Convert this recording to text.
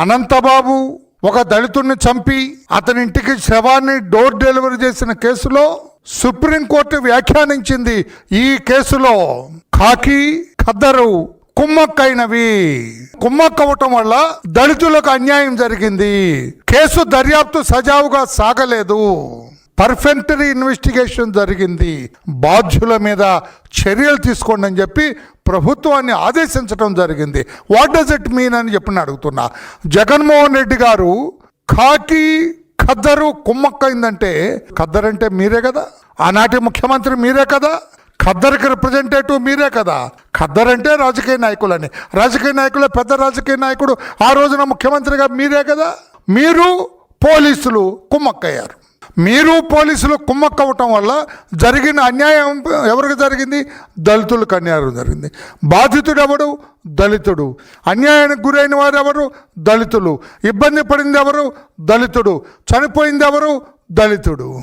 అనంతబాబు ఒక దళితుడిని చంపి అతని ఇంటికి శవాన్ని డోర్ డెలివరీ చేసిన కేసులో సుప్రీంకోర్టు వ్యాఖ్యానించింది, ఈ కేసులో ఖాకీ ఖద్దరు కుమ్మక్కైనవి. కుమ్మక్కవటం వల్ల దళితులకు అన్యాయం జరిగింది. కేసు దర్యాప్తు సజావుగా సాగలేదు. పర్ఫెక్టరీ ఇన్వెస్టిగేషన్ జరిగింది. బాధ్యుల మీద చర్యలు తీసుకోండి అని చెప్పి ప్రభుత్వాన్ని ఆదేశించడం జరిగింది. వాట్ డస్ ఇట్ మీన్ అని చెప్పి అడుగుతున్నా. జగన్మోహన్ రెడ్డి గారు ఖాకీ ఖద్దరు కుమ్మక్కైందంటే, ఖద్దర్ అంటే మీరే కదా, ఆనాటి ముఖ్యమంత్రి మీరే కదా, ఖద్దర్కి రిప్రజెంటేటివ్ మీరే కదా. ఖద్దర్ అంటే రాజకీయ నాయకులని, రాజకీయ నాయకులు పెద్ద రాజకీయ నాయకుడు ఆ రోజున ముఖ్యమంత్రిగా మీరే కదా. మీరు పోలీసులు కుమ్మక్కయ్యారు. మీరు పోలీసులు కుమ్మక్కవటం వల్ల జరిగిన అన్యాయం ఎవరికి జరిగింది? దళితులకు అన్యాయం జరిగింది. బాధితుడు ఎవడు? దళితుడు. అన్యాయానికి గురైన వారు ఎవరు? దళితులు. ఇబ్బంది పడింది ఎవరు? దళితుడు. చనిపోయింది ఎవరు? దళితుడు.